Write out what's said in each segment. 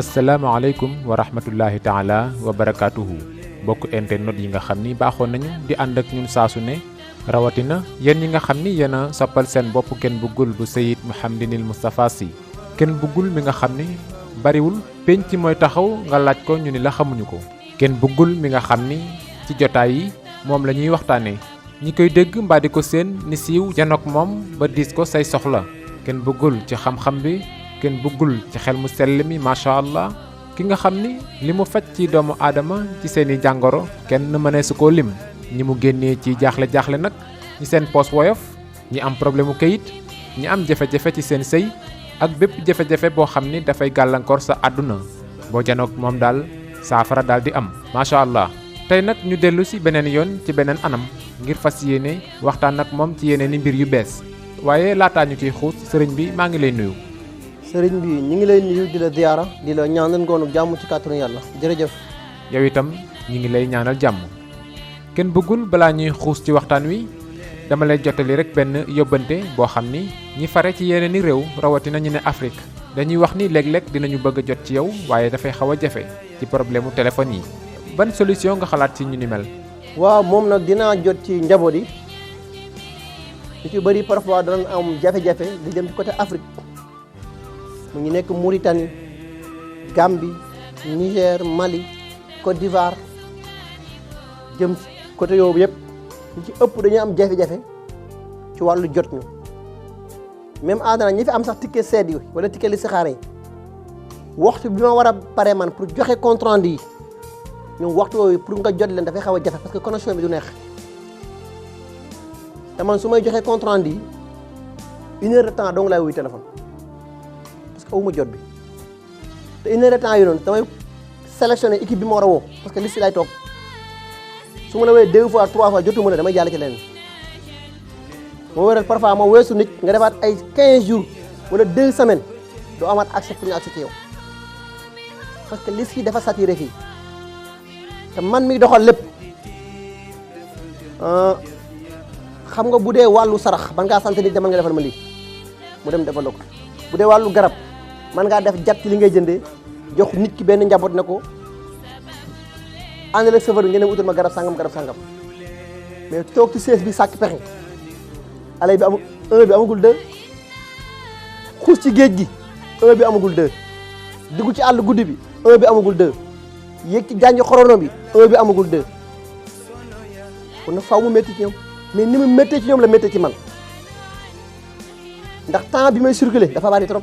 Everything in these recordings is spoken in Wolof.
asalaamaaleykum wa rahmatullahi taala wa barakaatuhu bokk internet yi nga xam ni baaxoon nañu di ànd ak ñun saasu ne rawatina yéen ñi nga xam ni yéen a soppal seen bopp Ken Bougoul bu Seyid Mouhamadinil Moustapha Sy Ken Bougoul mi nga xam ni bariwul penc mooy taxaw nga laaj ko ñu ni la xamuñu ko Ken Bougoul mi nga xam ni ci jotaay yi moom la ñuy waxtaanee ñi koy dégg mbaa di ko seen ni siiw janook moom ba diis ko say soxla Ken Bougoul ci xam-xam bi Ken Bougoul ci xel mu sell mi macha allah ki nga xam ni li mu faj ci doomu aadama ci seeni jàngoro kenn mënee su koo lim ñi mu génnee ci jaaxle nag ñi seen poos woyof ñi am problème mu kayit ñi am jafe-jafe ci seen sëy ak bépp jafe-jafe boo xam ni dafay gàllankoor sa àdduna boo janoog moom daal saafara daal di am macha allah. tey nag ñu dellu si beneen yoon ci beneen anam ngir fas yéene waxtaan ak moom ci yeneen i mbir yu bees waaye laataa ñu ciy xuus sëriñ bi maa ngi lay nuyu. sëriñ bi ñu ngi lay nuyu di la ziyaara di la ñaanal ngoonu jàmm ci kàttanu yàlla jërëjëf. yow itam ñu ngi lay ñaanal jàmm. Ken Bougoul balaa ñuy xuus ci waxtaan wi dama lay jottali rek benn yóbbante boo xam ni ñi fare ci yeneen i réew rawatina ñu ne Afrique dañuy wax ni léeg-léeg dinañu bëgg a jot ci yow waaye dafay xaw a jafe ci problème mu téléphone yi ban solution nga xalaat ci ñu ni mel. waaw moom nag dinaa jot ci njaboot yi ñu ci bëri parfois danañ am jafe-jafe di dem ci côté Afrique. mu ngi nekk Mauritanie Gambie Niger Mali Côte d'Ivoire jëm côté yooyu yëpp ñu ci ëpp dañuy am jafe-jafe ci wàllu jot ñu même àdduna ñi fi am sax ticket seet yi wala ticket li saxaar yi waxtu bi ma war a pare man pour joxe compte rendu yi ñoom waxtu woowu pour nga jot leen dafay xaw a jafe parce que connexion bi du neex te man su may joxe compte rendu yi 1 heure de temps dong laay wuy téléphone. awuma jot bi te 1 heure de temps yi noonu damay sélectionné équipe bi ma war a woo parce que liste lay toog su ma la wooyee 2 fois 3 fois jotu ma ne damay jàll ci leneen moo waral parfois ma weesu nit nga defaat ay 15 jours wala 2 semaines doo amaat accès pour ñu accès ci yow parce que liste yi dafa saturé fii te man mi doxal lépp xam nga bu dee wàllu sarax ban ngaa sant nit demal nga defal ma lii mu dem defal ko bu dee wàllu garab man ngaa def jat ci li ngay jëndee jox nit ki benn njaboot ne ko àndale chauffeur bi ngeen utal ma garab sangam mais toog ci sees bi sàkk pexe ale bi amul 1 bi amagul 2 xuus ci géej gi 1 bi amagul 2 dugg ci àll guddi bi 1 bi amagul 2 yéeg ci jànj xorono bi 1 bi amagul 2 kon nag faaw mu métti ci ñoom mais ni mu méttee ci ñoom la méttee ci man ndax temps bi may circuler dafa bari trop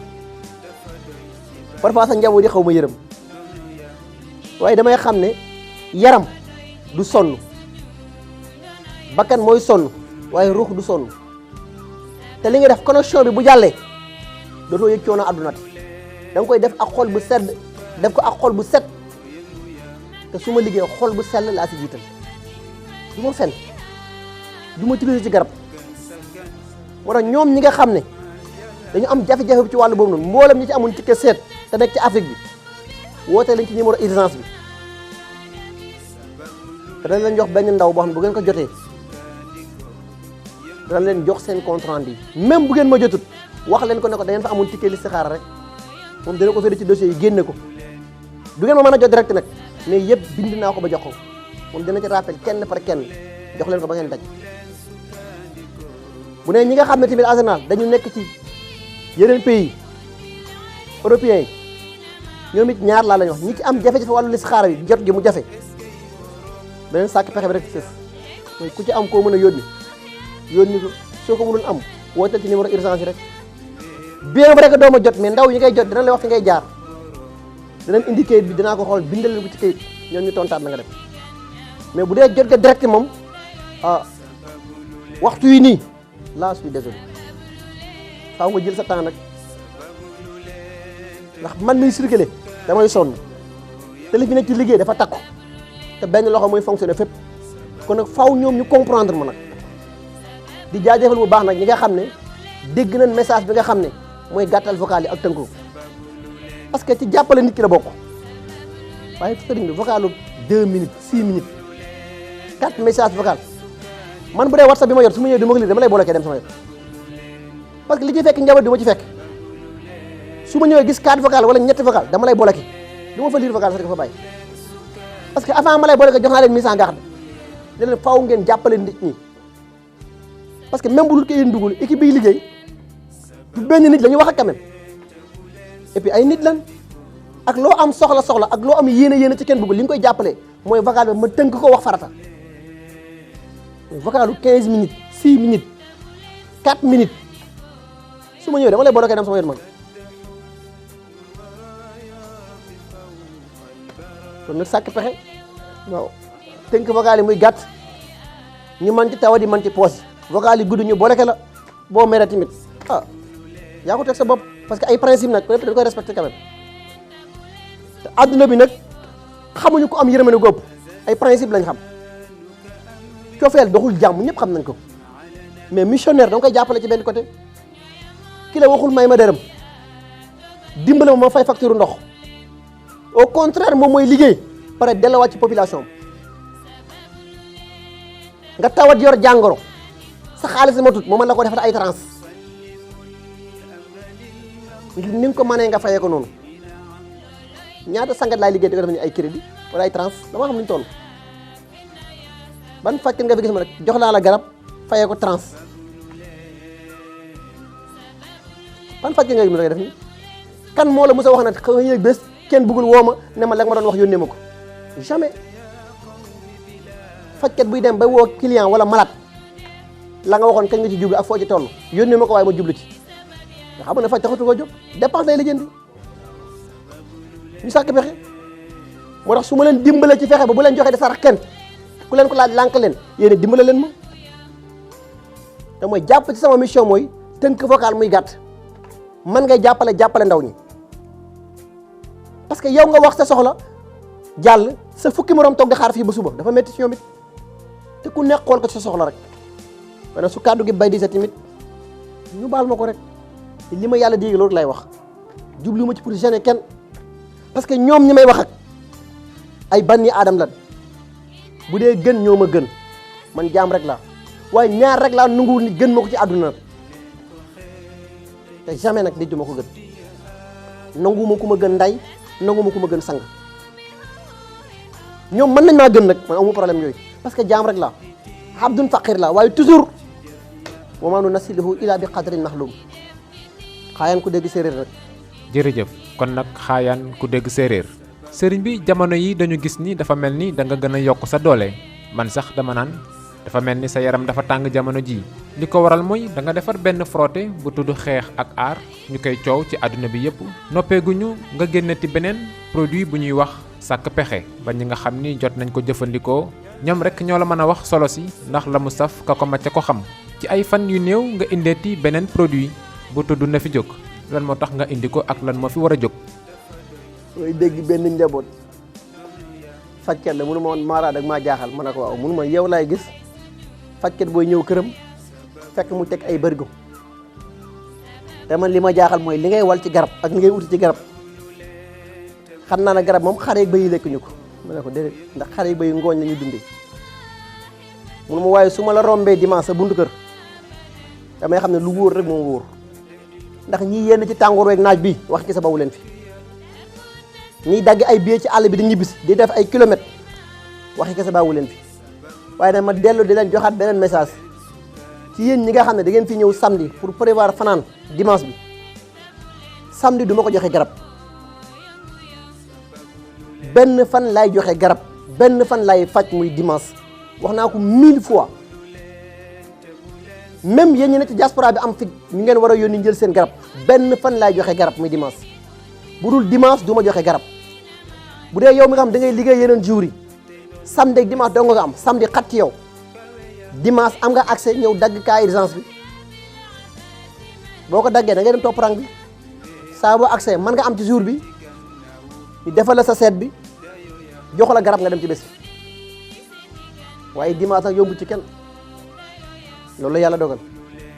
parfois sax njaboot yi xaw ma yërëm waaye damay xam ne yaram du sonn bakkan mooy sonn waaye ruux du sonn te li nga def connexion bi bu jàllee dootoo yëg coono àdduna da nga koy def ak xol bu sedd def ko ak xol bu set te su ma liggéey xol bu sell laa si jiital du ma fen du ma utiliser ci garab moo tax ñoom ñi nga xam ne dañu am jafe-jafe ci wàllu boobu noonu mboolem ñi ci amoon ticket seet te nekk ci Afrique bi woote lañ ci numéro urgence bi te dañ leen jox benn ndaw boo xam ne bu ngeen ko jotee dañ leen jox seen compte rendu yi même bu ngeen ma jotut wax leen ko ne ko da ngeen fa amoon ticket listixaara rek moom dina ko féete ci dossier yi génne ko du ngeen ma mën a jot direct nag mais yëpp bind naa ko ba jox ko moom dina ci rappel kenn par kenn jox leen ko ba ngeen daj bu ne ñi nga xam ne tamit en général dañu nekk ci yeneen pays européens yi ñoom it ñaar laa lañ wax ñi ci am jafe-jafe wàllu listixaara yi jot gi mu jafe beneen sàkk pexe bi rek ci sës mooy ku ci am koo mën a yónni ko soo ko mënul am wooteel ci numéro urgence yi rek bien vrai que doo ma jot mais ndaw yi ngay jot dina lay wax fi ngay jaar dinañ indi kayit bi dinaa ko xool bindal leen ko ci kayit ñoom ñu tontaat na nga def mais bu dee jot nga direct moom waxtu yi nii là je suis désolé faaw nga jël sa temps nag ndax man miy circulé damay sonn te li fi nekk ci liggéey dafa takku te benn loxo mooy fonctionner fépp kon nag faaw ñoom ñu comprendre ma nag di jaajëfal bu baax nag ñi nga xam ne dégg nañ message bi nga xam ne mooy gàttal vocal yi ak tënku parce que ci jàppale nit ki la bokk waaye sëriñ bi vocalu 2 minutes 6 minutes 4 messages vocal man bu dee WhatsApp bi ma yor su ma ñëwee du ma ko lire dama lay boole dem sama yoon parce que li ci fekk njaboot du ma ci fekk su ma ñëwee gis 4 vocal wala ñetti vocal dama lay bloqué du ma fa lire vocal sax dafa bàyyi parce que avant ma lay bloqué jox naa leen mise en garde ne leen faaw ngeen jàppale nit ñi parce que même bu dul ko yéen dugul équipe bi liggéey du benn nit la ñu wax ak quand même et puis ay nit lan ak loo am soxla ak loo am yéene ci kenn bëgg li nga koy jàppale mooy vocal bi ma tënk ko wax farata vocalu 15 minutes 6 minutes 4 minutes su ma ñëwee dama lay bloqué dem sama yoon man kon nag sàkk pexe waaw tënk vocal yi muy gàtt ñu mën ci tawa di mën ci poos vocal yi gudd ñu bloqué la boo mere tamit yaa ko teg sa bopp parce que ay principe nag peut-être dañ koy respecté quand même te adduna bi nag xamuñu ko am yërmande góob ay principe lañ xam cofeel doxul jàmm ñëpp xam nañ ko mais missionnaire da nga koy jàppale ci benn côté ki la waxul may ma dërëm dimbale ma fay facture ndox au contraire moom mooy liggéey pare delluwaat ci population nga tawat yor jàngoro sa xaalis ma tut moo mën la ko defal ay trans ni nga ko mënee nga fayee ko noonu ñaata sangat laay liggéey di ko def ni ay crédit wala ay trans dama xam ni ñu toll ban fajkat nga fi gis ma rek jox naa la garab fayee ko trans ban fajkat nga gis ma rek def ni kan moo la mos a wax na xëy na bés kenn bëggul woo ma ne ma la nga ma doon wax yónnee ma ko jamais fajkat buy dem ba woo client wala malade la nga waxoon kañ nga ci jublu ak foo ci toll yónnee ma ko waaye ma jublu ci nga xam ne faj taxatu ko jóg dépense lay la jëndi ñu sàkk pexe moo tax su ma leen dimbale ci fexe ba bu leen joxee de sarax kenn ku leen ko laaj lànk leen yéen dimbale leen ma te mooy jàpp ci sama mission mooy tënk vocal muy gàtt man ngay jàppale ndaw ñi parce que yow nga wax sa soxla jàll sa fukki morom toog di xaar fii ba suba dafa métti ci ñoom it te ku nekk xool ko sa soxla rek maanaam su kàddu gi bay di sa tamit ñu baal ma ko rek li ma yàlla dégg loolu lay wax jublu ma ci pour gêner kenn parce que ñoom ñi may wax ak ay banni aadam lan bu dee gën ñoo ma gën man jaam rek laa waaye ñaar rek laa nanguwul nit gën ma ko ci àdduna te jamais nag nit du ma ko gën nanguwuma ku ma gën nday nanguwuma ku ma gën sang ñoom mën nañ maa gën nag man amu problème yooyu parce que jaam rek laa abdun faqir laa waaye toujours wa maa nunazziluhu illa bi qadrin mahlum xaayaan ku dégg séeréer rek. jërëjëf kon nag xaayaan ku dégg séeréer sëriñ bi jamono yi dañu gis ni dafa mel ni da nga gën a yokk sa doole man sax dama naan dafa mel ni sa yaram dafa tàng jamono ji li ko waral mooy da nga defar benn frotté bu tudd xeex ak aar ñu koy coow ci àdduna bi yépp noppeeguñu nga génnati beneen produit bu ñuy wax sàkk pexe ba ñi nga xam ni jot nañ ko jëfandikoo ñoom rek ñoo la mën a wax solo si ndax la mu saf ka ko macca ko xam ci ay fan yu néew nga indeeti beneen produit bu tudd na fi jóg lan moo tax nga indi ko ak lan moo fi war a jóg. mooy dégg benn njaboot fajkat la mënu ma woon maaraad ak maa jaaxal ma ne ko waaw mënu ma yow laay gis fajkat booy ñëw këram fekk mu teg ay bërigo te man li ma jaaxal mooy li ngay wal ci garab ak li ngay uti ci garab xam naa ne garab moom xare bëy yi lekkuñu ko ma ne ko déedéet ndax xare bëy ngooñ la ñuy dundee mënu ma waaye su ma la rombee dimanche sa buntu kër damay xam ne lu wóor rek moom wóor ndax ñii yenn ci tàngoor weeg naaj bi wax ci sa bawu leen fi ñiy dagg ay billet ci àll bi di ñibbisi di def ay kilomètres waxi kese baawu leen fi waaye nag ma dellu di leen joxaat beneen message ci yéen ñi nga xam ne da ngeen fi ñëw samedi pour prévoir fanaan dimanche bi samedi du ma ko joxe garab benn fan laay joxe garab benn fan laay faj muy dimanche wax naa ko 1000 fois même yéen ñi ne ci diaspora bi am fi ñu ngeen war a yónni jël seen garab benn fan laay joxe garab muy dimanche bu dul dimanche du ma joxe garab bu dee yow mi nga xam da ngay liggéey yeneen jours yi samedi ak dimanche dong nga am samedi xat ci yow dimanche am nga accès ñëw dagg cas urgence bi boo ko daggee da ngay dem topp rang bi saa boo accès mën nga am ci jour bi ñu defal la sa seet bi jox la garab nga dem ci bés bi waaye dimanche nag yombu ci kenn loolu la yàlla dogal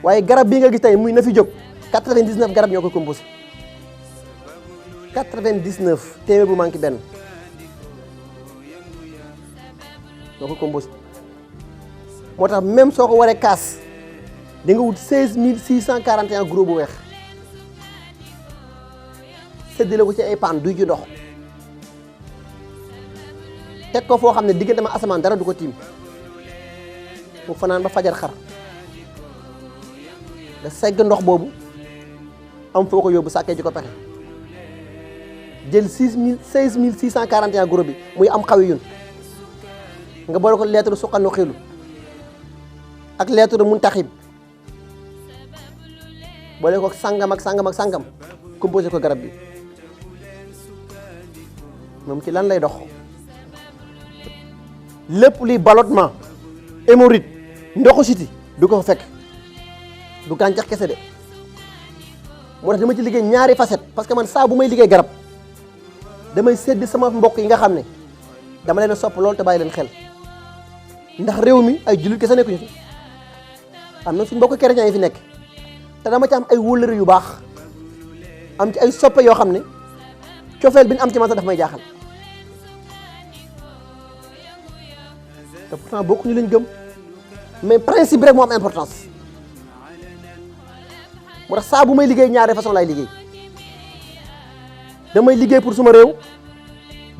waaye garab bii nga gis tey muy na fi jóg 99 garab ñoo koy composé 99 téeméer bu manqué benn ñoo ko composé moo tax même soo ko waree kaas di nga wut 16641 gros bu weex séddale ko ci ay paan duy ci ndox teg ko foo xam ne diggante ma asamaan dara du ko tiim mu fanaan ba fajar xar nga segg ndox boobu am foo ko yóbbu sàkkee ji ko pexe jël 16641 gros bi muy am xawi yun nga boole ko lettre suqanu xilu ak lettre muntaxib boole ko sangam ak sangam ak sangam composé ko garab bi moom ci lan lay dox lépp luy ballonnement hémorroïde ndoxu siti du ko fa fekk du gàncax kese de moo tax dama ci liggéey ñaari facette parce que man saa bu may liggéey garab damay sédd sama mbokk yi nga xam ne dama leen a sopp loolu te bàyyi leen xel ndax réew mi ay jullit kese nekkuñu fi am na suñ mbokk chrétien yi fi nekk te dama ci am ay wóllëre yu baax am ci ay soppe yoo xam ne cofeel bi ñu am ci man sax daf may jaaxal te pourtant bokkuñu lañ gëm mais principe bi rek moo am importance moo tax saa bu may liggéey ñaari façon laay liggéey damay liggéey pour suma réew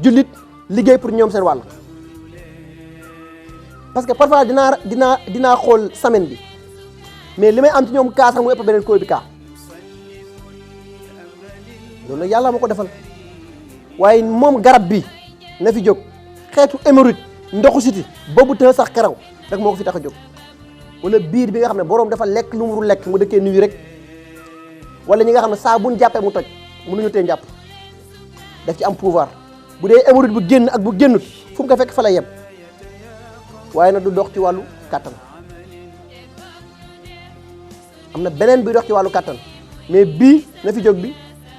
jullit liggéey pour ñoom seen wàll parce que parfois dinaa xool semaine bi mais li may am ci ñoom kaa sax mu ëpp beneen koy bi kaa loolu nag yàlla ma ko defal waaye moom garab bi na fi jóg xeetu hémorroïde ndoxu siti boobu të sax karaw rek moo ko fi tax a jóg wala biir bi nga xam ne boroom dafa lekk lu mu lekk mu dëkkee nuyu rek wala ñi nga xam ne saa buñ jàppee mu toj mënuñu tee jàpp daf ci am pouvoir bu dee hémorroïde bu génn ak bu génnut fu mu ko fekk fa lay yem waaye nag du dox ci wàllu kàttan am na beneen buy dox ci wàllu kàttan mais bii na fi jóg bi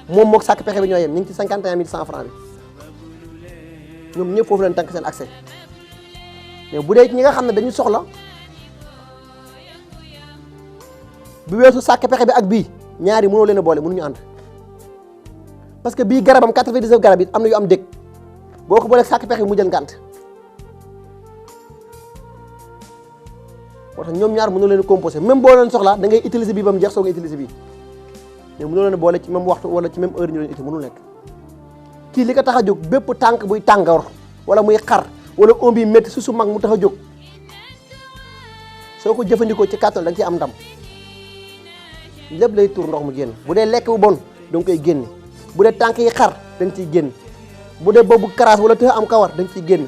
moom mook sàkk pexe bi ñoo yem ñu ngi ci 51100 francs bi ñoom ñëpp foofu leen tànk seen accès mais bu dee ñi nga xam ne dañu soxla bu weesu sàkk pexe bi ak bii ñaari mënoo leen a boole mënuñu ànd parce que bii garabam 99 garab yi am na yu am dëkk boo ko boolee sàkk pexe bi mu jël ngànt moo tax ñoom ñaar mënoo leen a composé même boo leen soxlaa da ngay utiliser bii ba mu jeex soo nga utiliser bii mais mënoo leen a boole ci même waxtu wala ci même heure ñu leen utiliser mënul nekk kii li ko tax a jóg bépp tànk buy tàngoor wala muy xar wala omb yi métti su mag mu tax a jóg soo ko jëfandikoo ci kàttan da nga ciy am ndam lépp lay tuur ndox mu génn bu dee lekk bu bon da nga koy génne bu dee tànk yi xar da nga ciy génn bu dee boobu karaas wala të am kawar da nga ciy génn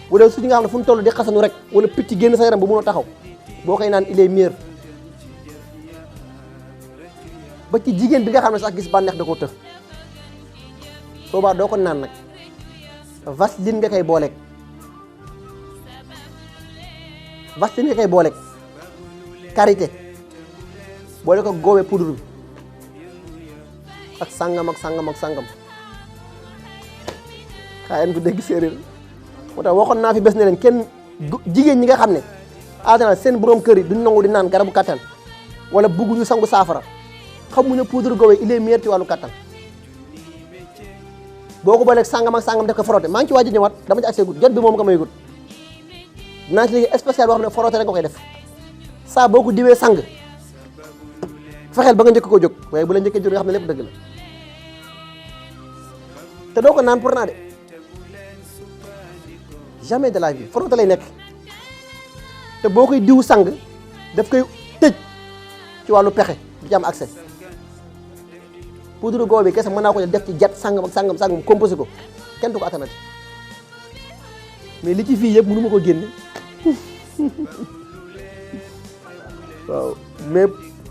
bu dee suñu nga xam ne fu mu toll di xasanu rek wala picc génn sa yaram bu mënoo taxaw boo koy naan il est meilleur ba ci jigéen bi nga xam ne sax gis bànneex da koo të soobaa doo ko naan nag vaseline nga koy booleeg vaseline nga koy booleeg karité boole ko góobee poudre bi ak sangam ak sangam ak sangam xaayen bu dégg séeréer moo tax waxoon naa fi bés ne leen kenn jigéen ñi nga xam ne en seen borom kër yi duñ nangu di naan garabu kattan wala bugguñu sangu saafara xamuñu poudre góobee il est meilleur ci wàllu kattan boo ko booleeg sangam ak sangam def ko frotté maa ngi ci waaj a ñëwaat dama ci accès gut jot bi moom nga may gut dinaa ci liggéey spécial boo xam ne frotté rek nga koy def saa boo ko diwee sang fexeel ba nga njëkk ko jóg waaye bu la njëkkee jóg nga xam ne lépp dëgg la te doo ko naan pour naa de jamais de la vie frotté lay nekk te boo koy diw sang daf koy tëj ci wàllu pexe di ci am accès poudre góob bi kese mën naa ko def ci jet sangam ak sangam sangam composé ko kenn du ko attanati mais li ci fii yëpp mënu ma ko génne waaw mais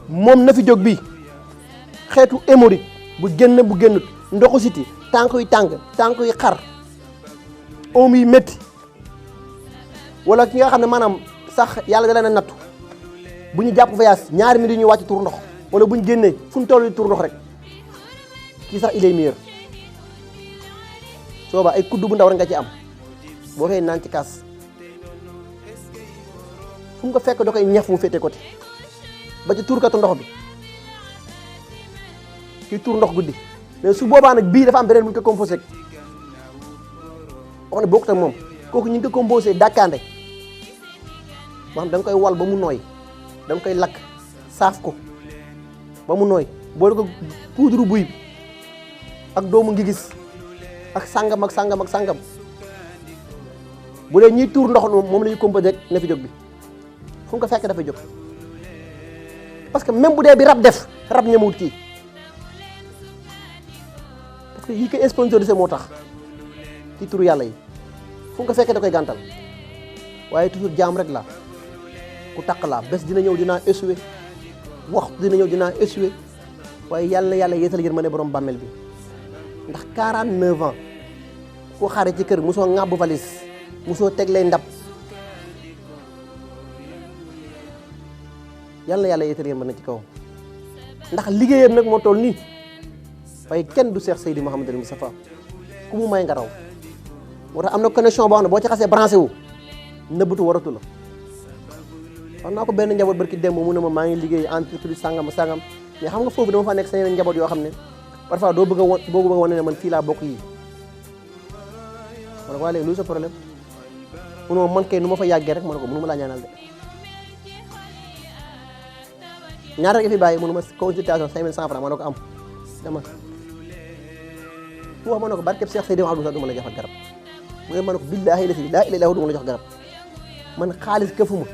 moom na fi jóg bii xeetu hémorroïde bu génnut ndoxu siti tànk yu tàng tànk yu xar oom yi métti wala ki nga xam ne maanaam sax yàlla da leen a nattu bu ñu jàpp voyage ñaari minutes ñuy wàcc tur ndox wala bu ñu génnee fu ñu toll tur ndox rek kii sax il est meilleur sooba ay kuddu bu ndaw rek nga ci am boo koy naan ci kaas fu mu ko fekk da koy ñaf mu féete côté ba ci tuurkatu ndox bi kii tuur ndox guddi mais su boobaa nag bii dafa am beneen bu ñu ko composé wax ne bokkut ak moom kooku ñu ngi ko composé dàkkaande boo xam da nga koy wal ba mu nooy da nga koy lakk saaf ko ba mu nooy boole ko poudre buy bi ak doomu ngi gis ak sàngam ak sàngam ak sàngam bu dee ñiy tuur ndox moom la ñuy composé rek na fi jóg bi fu mu ko fekk dafay jóg parce que même bu dee bi rab def rab ñemewut kii parce que yi koy sponsorisé moo tax ci turu yàlla yi fu mu ko fekkee da koy gàntal waaye toujours jaam rek la ku taq laa bés dina ñëw dinaa échoué waxtu dina ñëw dinaa échoué waaye yàlla na yàlla yeesal yërmande borom bàmmeel bi ndax 49 ans ku xaare ci kër mosoo ŋàbbu valise mosoo teg lay ndab yàlla na yàlla yeesal yërmande ci kaw ndax liggéeyam nag moo toll nii waaye kenn du Cheikh Seydi Mouhamadou Moustapha ku mu may nga raw moo tax am na connexion boo xam ne boo ci xasee branché wu nëbbatu waratu la wax naa ko benn njaboot barki démb mu ne ma maa ngi liggéey entreprise sangam sangam mais xam nga foofu dama fa nekk sa yeneen njaboot yoo xam ne parfois doo bëgg a wane ne man fii laa bokk yi ma ne ko waa léegi lu sa problème munuma man kay nu ma fa yàggee rek ma ne ko mënu ma laa ñaanal de ñaata nga fi bàyyi mënu ma consultation 5100 francs ma ne ko am dama ku wax ma ne ko barkeb Cheikh Seydi Mouhamadou du ma la jox garab mu ne ma ne ko billaahi laa ilaaha illa hu du ma la jox garab man xaalis këfuma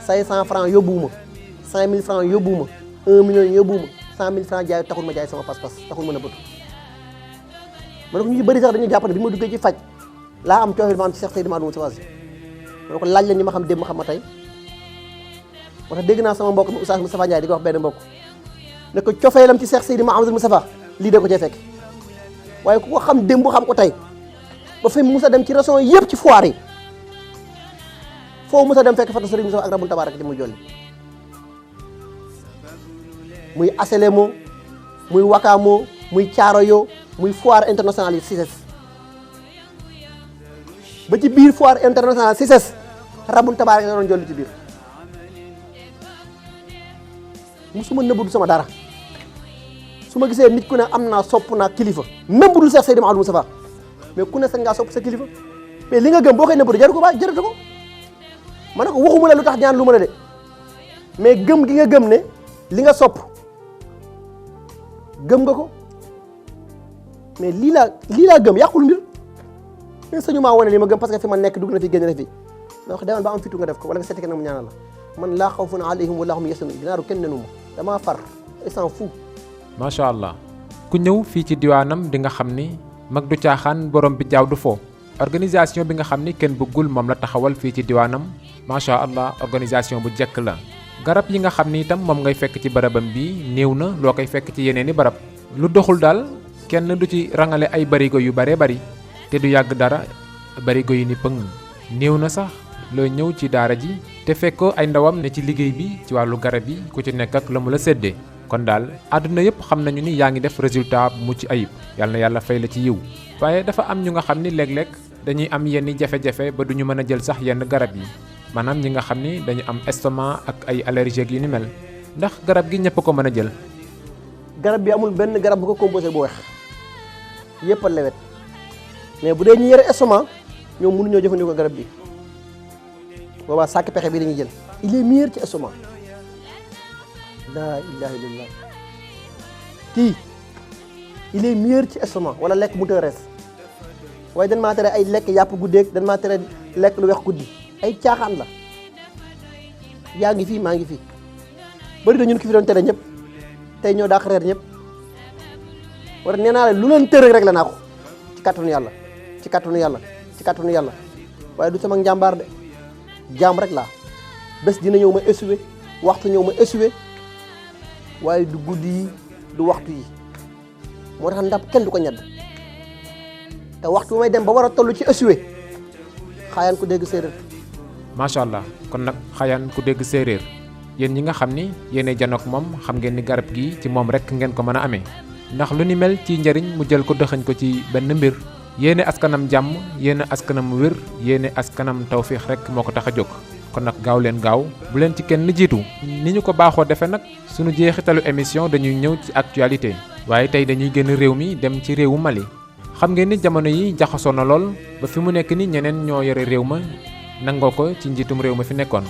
500 francs yóbbuwuma 5000 francs yóbbuwuma 1 million yóbbuwuma 100 000 francs jaay taxul ma jaay sama pas-pas taxul ma na bëtu ma ne ko ñu bëri sax dañuy jàpp ne bi ma duggee ci faj laa am coofeel ma am ci Cheikh Seydi Mouhamadou Moustapha ma ne ko laaj leen ñi ma xam démb xam ma tey moo tax dégg naa sama mbokk mi Oustaz Moustapha Ndiaye di ko wax benn mbokk ne ko cofeelam ci Cheikh Seydi Mouhamadou Moustapha lii de ko cee fekk waaye ku ko xam démb xam ko tey ba fi mu mus a dem ci région yëpp ci foire yi foo mus a dem fekk fatu Serigne Moustapha ak Rabbul Tabarak ci muy jolli muy Aselemo muy Wakamo muy Thiaroyo muy foire internationale yi CICES ba ci biir foire internationale CICES Rabbul Tabarak la doon jolli ci biir musuma nëbbu sama dara su ma gisee nit ku ne am naa sopp naa kilifa même bu dul Cheikh Seydi Mouhamadou Moustapha mais ku ne sax ngaa sopp sa kilifa mais li nga gëm boo koy nëbbu jaru ko ba jaratu ko ma ne ko waxuma la lu tax ñaan lu ma la de mais gëm gi nga gëm ne li nga sopp gëm nga ko mais lii laa gëm yàqul mbir mais sañu maa wane li ma gëm parce que fi ma nekk dugg na fi génn na fi ma wax demal ba am fitu nga def ko wala nga seeti kenn mu ñaanal la man laa xawfun alayhim wa laa hum yaxzanun ginaaru kenn nenu ma damaa far et s'en fout. macha allah ku ñëw fii ci diwaanam di nga xam ni mag du caaxaan borom bi jaaw du fo organisation bi nga xam ni kenn bëggul moom la taxawal fii ci diwaanam macha allah organisation bu jekk la. garab yi nga xam ni itam moom ngay fekk ci barabam bi néew na loo koy fekk ci yeneen i barab lu doxul daal kenn du ci rangale ay barigo yu baree bari te du yàgg dara barigo yi ni pëng néew na sax looy ñëw ci daara ji te fekkoo ay ndawam ne ci liggéey bi ci wàllu garab yi ku ci nekk ak la mu la séddee kon daal àdduna yëpp xam nañu ni yaa ngi def résultat bu mucc ayib yàlla na yàlla fay la ci yiw waaye dafa am ñu nga xam ni léeg-léeg dañuy am yenn jafe-jafe ba duñu mën a jël sax yenn garab yi maanaam ñi nga xam ni dañu am estomac ak ay allergies yu ni mel ndax garab gi ñëpp ko mën a jël. garab bi amul benn garab bu ko composé bu weex yëpp a lewet mais bu dee ñu yore estomac ñoom mënuñoo jëfandikoo garab bi boobaa sàkk pexe bi dañuy jël il est meilleur ci estomac laa ilaha illallah kii il est meilleur ci estomac wala lekk mu tërees waaye dañ maa tere ay lekk yàpp guddeeg dañ maa tere lekk lu weex guddi ay caaxaan la yaa ngi fii maa ngi fii bëri na ñun ki fi doon tere ñëpp tey ñoo daax reer ñëpp war nee naa la lu leen tër rek la naa ko ci kàttanu yàlla ci kàttanu yàlla ci kàttanu yàlla waaye du sama njàmbaar de jaam rek laa bés dina ñëw ma échoué waxtu ñëw ma échoué waaye du guddi yi du waxtu yi moo tax ndab kenn du ko ñedd te waxtu may dem ba war a toll ci échoué xaayaan ku dégg séeréer. macha allah kon nag xaayaan ku dégg séeréer yéen ñi nga xam ni yéenay janook moom xam ngeen ni garab gi ci moom rek ngeen ko mën a amee ndax lu ni mel ci njëriñ mu jël ko dëxañ ko ci benn mbir yéene askanam jàmm yéene askanam wér yéene askanam tawfiix rek moo ko tax a jóg kon nag gaaw leen gaaw bu leen ci kenn jiitu ni ñu ko baaxoo defee nag suñu jeexitalu émission dañuy ñëw ci actualité waaye tey dañuy génn réew mi dem ci réewu Mali xam ngeen ni jamono yi jaxasoo na lool ba fi mu nekk ni ñeneen ñoo yore réew ma nangoo ko ci njiitum réew ma fi nekkoon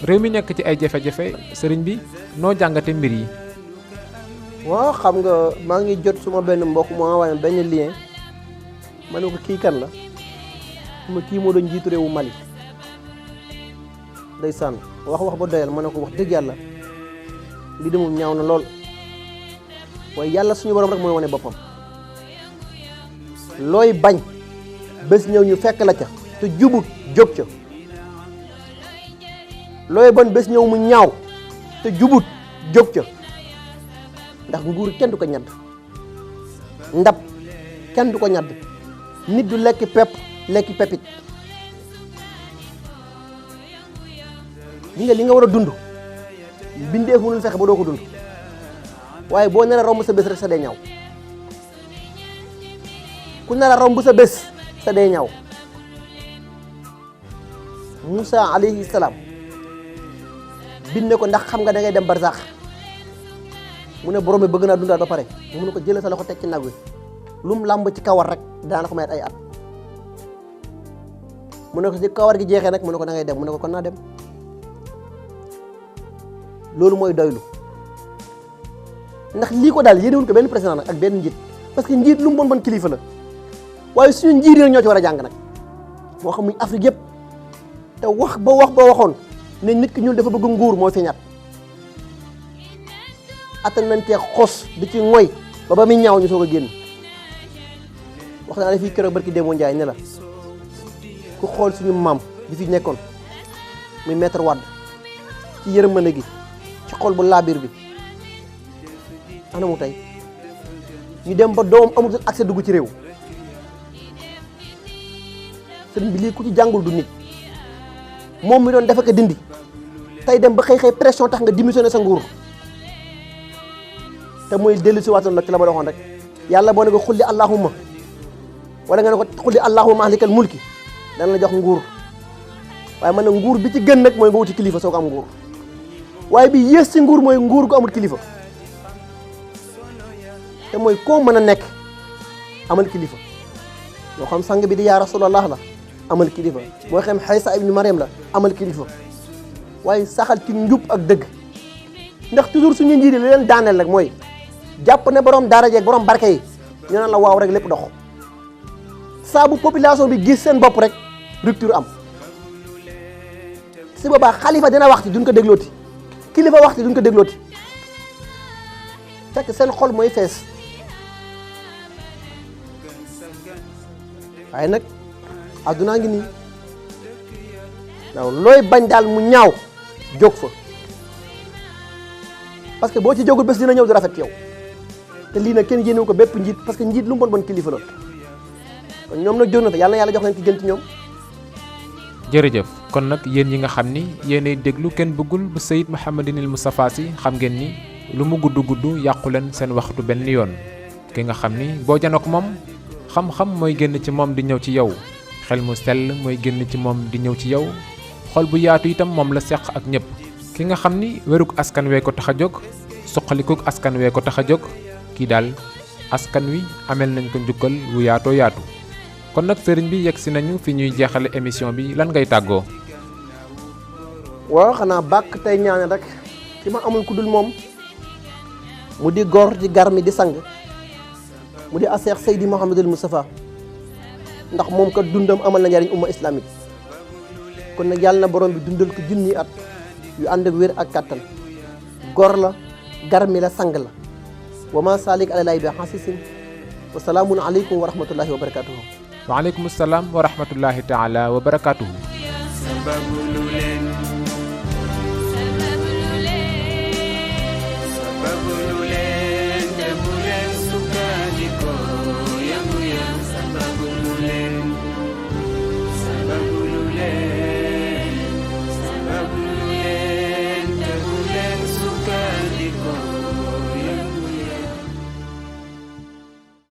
réew mi nekk ci ay jafe-jafe sëriñ bi noo jàngate mbir yi. waaw xam nga maa ngi jot suma benn mbokk mu envoyé benn lien ma ne ko kii kan la ma kii moo doon jiitu réewu Mali ndeysaan wax ba doyal ma ne ko wax dëgg yàlla li de moom ñaaw na lool waaye yàlla suñu borom rek mooy wane boppam looy bañ bés ñëw ñu fekk la ca te jubut jóg ca looy bañ bés ñëw mu ñaaw te jubut jóg ca ndax nguur kenn du ko ñadd ndab kenn du ko ñadd nit du lekk pepp lekki pepit li nga war a dund bindeef mënul fexe ba doo ko dund waaye boo nar a romb sa bés rek sa dee ñaaw ku nar a romb sa bés sa dee ñaaw Moussa alayhi salaam bind ko ndax xam nga da ngay dem barsax mu ne borom bi bëgg naa dundaat ba pare mu ne ko jëlee sa loxo teg ci nag wi lu mu làmb ci kawar rek daana ko mayat ay at mu ne ko ci kawar gi jeexee nag mu ne ko da ngay dem mu ne ko kon naa dem loolu mooy doylu ndax lii ko daal yéenewuñ ko benn président nag ak benn njiit parce que njiit lu mu bon kilifa la waaye suñu njiit yi ñoo ci war a jàng nag moo xam muy Afrique yëpp te wax ba waxoon ne nit ki ñun dafa bëgg nguur moo feeñaat attan nañ cee xos di ci ngoy ba muy ñaaw ñu soog a génn wax naa la fii keroog barki Demba Ndiaye ne la ku xool suñu maam bi fi nekkoon muy maître Wade ci yërmande gi ci xol bu laabir bi ana mu tey ñu dem ba doomam amatul accès dugg ci réew sëriñ bi lii ku ci jàngul du nit moom mi doon dafa ko dindi tey dem ba xëy pression tax nga démissionné sa nguur te mooy dellu si waatoon nag ci la ma waxoon rek yàlla boo ne ko xulli allahumma wala nga ne ko xulli allahumma maalikal mulki dana la jox nguur waaye man na nguur bi ci gën nag mooy nga wuti kilifa soo ko am nguur waaye bi yées ci nguur mooy nguur gu amul kilifa te mooy koo mën a nekk amal kilifa moo xam sang bi di yaa rasulallah la amal kilifa moo xam Xaysa ibnu Mariam la amal kilifa waaye saxal ci njub ak dëgg ndax toujours suñu njiit yi li leen daaneel rek mooy jàpp ne borom daara jeeg borom barke yi ñu naan la waaw rek lépp dox saa bu population bi gis seen bopp rek rupture am si boobaa xalifa dina waxti duñ ko déglooti kilifa waxti duñ ko déglooti fekk seen xol mooy fees waaye nag addunaa ngi nii waaw looy bañ daal mu ñaaw jóg fa parce que boo ci jógul bés dina ñëw di rafet yow te lii nag kenn yéenewu ko bépp njiit parce que njiit lu mu bon kilifa la kon ñoom nag jóg na fa yàlla na yàlla jox leen ki gën ci ñoom. jërëjëf kon nag yéen yi nga xam ni yéenay déglu kenn bëggul bu Seyyid Mouhamadinil Moustapha Sy xam ngeen ni lu mu gudd yàqu leen seen waxtu benn yoon ki nga xam ni boo janook moom xam-xam mooy génn ci moom di ñëw ci yow xel mu sell mooy génn ci moom di ñëw ci yow xol bu yaatu itam moom la seq ak ñëpp ki nga xam ni wérug askan wee ko tax a jóg suqalikuk askan wee ko tax a jóg kii daal askan wi amel nañ ko njukkal wu yaatoo yaatu kon nag sëriñ bi yegg si nañu fi ñuy jeexale émission bi lan ngay tàggoo. waaw xanaa bàkk tey ñaane rek ci ma amul ku dul moom mu di góor di garmi di sang mu di Seex Seydi Mouhamadul Moustapha ndax moom kat dundam amal na njariñ umma islamique kon nag yàlla na borom bi dundal ko junni at yu ànd ak wér ak kattan góor la garmi la sang la wa ma salik alalaahi bi xasisin wa salaamun aleykum wa rahmatullahi wa barakatuhu waaleykum salaam wa rahmatullahi taala wa barakatuhu